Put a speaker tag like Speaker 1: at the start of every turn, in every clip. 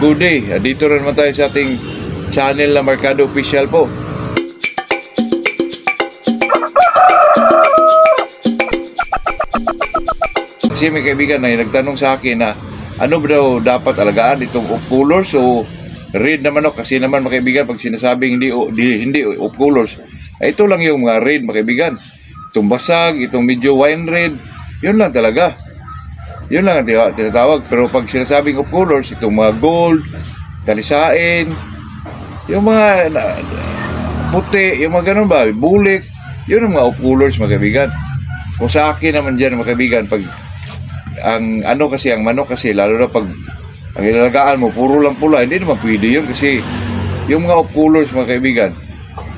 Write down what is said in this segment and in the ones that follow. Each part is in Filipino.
Speaker 1: good day. Dito rin naman tayo sa ating channel na Mercado Official po. Kasi may kaibigan na nagtanong sa akin na ano ba daw dapat alagaan itong off colors o red na manok. Kasi naman mga kaibigan, pag sinasabing hindi off colors, ay ito lang yung mga red mga kaibigan. Itong basag, itong medyo wine red, yun lang talaga. Yun lang ang tinatawag. Pero pag sinasabing off colors, itong mga gold, talisain, yung mga puti, yung mga ganun ba, bulik, yun ang mga off colors mga kaibigan. Kung sa akin naman dyan mga kaibigan, pag ang kasi, ang manok kasi, lalo na pag ang ilalagaan mo, puro lang pula, hindi naman pwede yun kasi yung mga off colors mga kaibigan,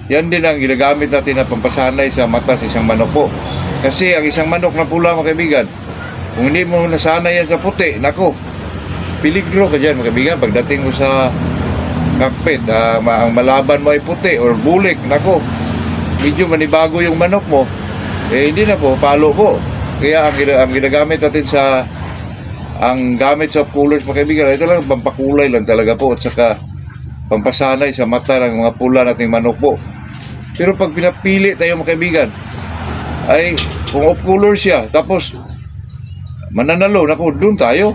Speaker 1: yan din ang ginagamit natin na pampasanay sa mata sa isang manok po. Kasi ang isang manok na pula mga kaibigan, kung hindi mo nasanay yan sa puti, nako, peligro ka dyan mga kaibigan. Pagdating mo sa cockpit, ang malaban mo ay puti or bulik, nako, medyo manibago yung manok mo, hindi na po, palo po. Kaya ang ginagamit natin sa ang gamit sa coolers mga kaibigan ay talagang pampakulay lang talaga po at saka pampasanay sa mata ng mga pula nating manok po. Pero pag pinapili tayo mga kaibigan, ay kung off color siya tapos mananalo, naku, doon tayo.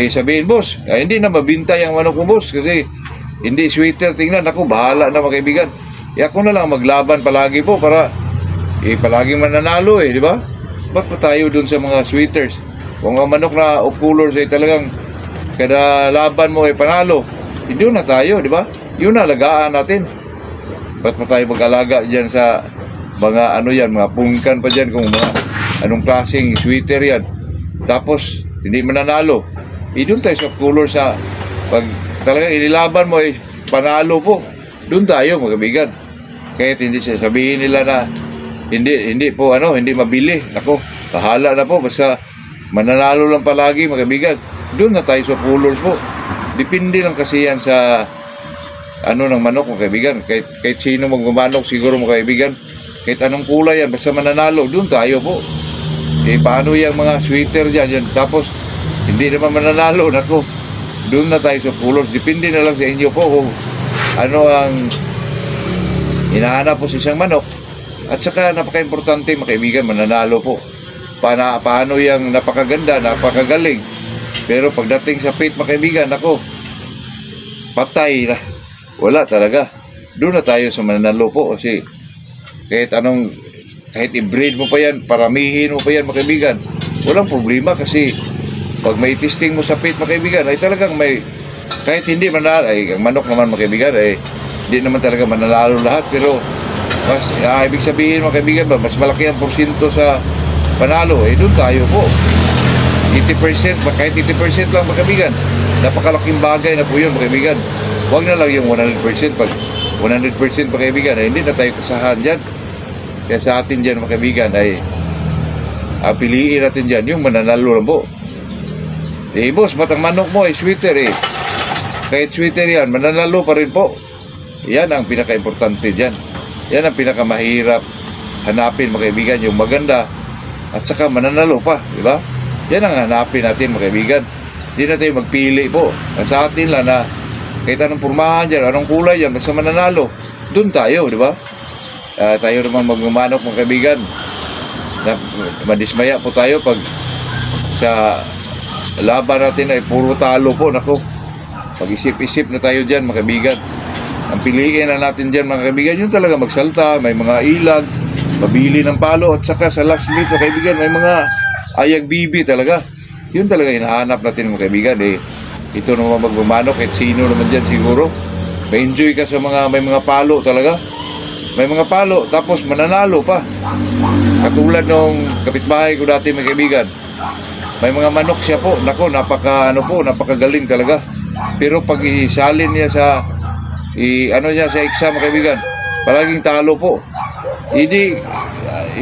Speaker 1: Sabihin, boss, hindi na mabintay ang manok mo, boss, kasi hindi sweater, tingnan, naku, bahala na mga kaibigan. Ako na lang maglaban palagi po para palaging mananalo di ba? Ba't pa tayo doon sa mga sweaters? Kung ang manok na off colors ay talagang kada laban mo ay panalo, hindi na tayo, di ba? Yun na, alagaan natin. Ba't pa tayo mag-alaga dyan sa mga mga pungkan pa dyan kung mga anong klaseng sweater yan. Tapos, hindi mananalo. Doon tayo sa color sa pag talagang inilaban mo ay panalo po. Doon tayo mga kaibigan. Kahit hindi sabihin nila na hindi po hindi mabili. Ako, bahala na po basta mananalo lang palagi mga kaibigan. Doon na tayo sa colors po. Depende lang kasi yan sa ng manok mga kaibigan. Kahit sino magmamanok siguro mga kaibigan. Kahit anong kulay yan, basta mananalo, doon tayo po. Paano yung mga sweater dyan? Tapos, hindi naman mananalo, nako. Doon na tayo sa colors. Depende na lang sa inyo po kung ano ang hinahanap po sa isang manok. At saka, napaka-importante mga kaibigan, mananalo po. Paano yung napakaganda, napakagaling. Pero pagdating sa pit mga kaibigan, nako, patay na. Wala talaga. Doon na tayo sa mananalo po kasi kahit i-breed mo pa yan, paramihin mo pa yan mga kaibigan, walang problema kasi pag may testing mo sa pit mga kaibigan, ay talagang may, kahit hindi mananalo, ang manok naman mga kaibigan, hindi naman talaga mananalo lahat, pero mas, ibig sabihin mga kaibigan ba, mas malaki ang porsyento sa panalo, doon tayo po. 80%, kahit 80% lang mga kaibigan, napakalaking bagay na po yun mga kaibigan. Huwag na lang yung 100%, pag 100% mga kaibigan, hindi na tayo kasahan dyan. Kaya sa atin dyan mga kaibigan ay piliin natin dyan yung mananalo lang po. Boss, batang manok mo ay sweater kahit sweater yan, mananalo pa rin po. Yan ang pinaka-importante dyan. Yan ang pinakamahirap hanapin mga kaibigan, yung maganda at saka mananalo pa, di ba? Yan ang hanapin natin mga kaibigan. Hindi na tayo magpili po. Sa atin lang na kahit anong pormahan dyan, anong kulay dyan, basta mananalo, dun tayo, di ba? Tayo naman magmamanok mga kaibigan. Madismaya po tayo pag sa laban natin ay puro talo po. Nako, pag-isip-isip na tayo dyan mga kaibigan. Ang piliin na natin dyan mga kaibigan, yung talaga magsalta, may mga ilag, mabili ng palo, at saka sa last minute mga kaibigan, may mga ayag bibi talaga. Yun talaga hinahanap natin mga kaibigan. Ito naman magmamanok, kahit sino naman dyan siguro. May enjoy ka sa may mga palo talaga. May mga palo, tapos mananalo pa. Katulad nung kapitbahay ko dati mga kaibigan. May mga manok siya po. Nako, napakagaling talaga. Pero pag isalin niya sa sa exam mga kaibigan, palaging talo po.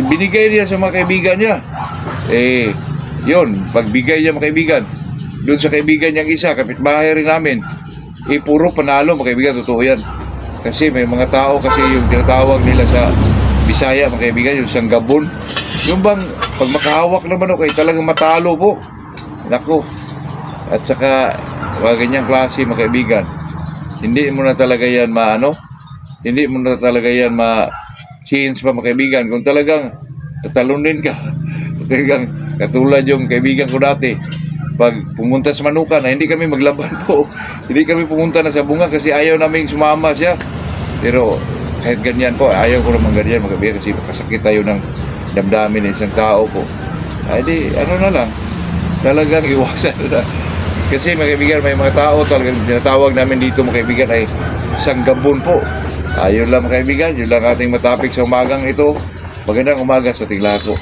Speaker 1: Binigay niya sa mga kaibigan niya. Yun, pagbigay niya mga kaibigan, doon sa kaibigan niyang isa, kapitbahay rin namin, puro panalo mga kaibigan, totoo yan. Kasi may mga tao kasi yung tinatawag nila sa Bisaya mga kaibigan, yung sanggabon. Yung bang pag makahawak ng manok ay talagang matalo po. Nako, at saka mga ganyang klase mga kaibigan, hindi mo na talaga yan hindi mo na talaga yan ma-change pa mga kaibigan. Kung talagang tatalunin ka, talagang katulad yung kaibigan ko dati, pag pumunta sa Manukan, hindi kami maglaban po. Hindi kami pumunta na sa bunga kasi ayaw naming sumama siya. Pero kahit ganyan po, ayaw ko naman ganyan mga kaibigan kasi makasakit tayo ng damdamin ng isang tao po. Ay di, ano na lang, talagang iwasan na. Kasi mga kaibigan, may mga tao talagang tinatawag namin dito mga kaibigan ay sanggabon po. Ayun lang mga kaibigan, yun lang ating matapik sa umagang ito. Magandang umaga sa ating lahat po.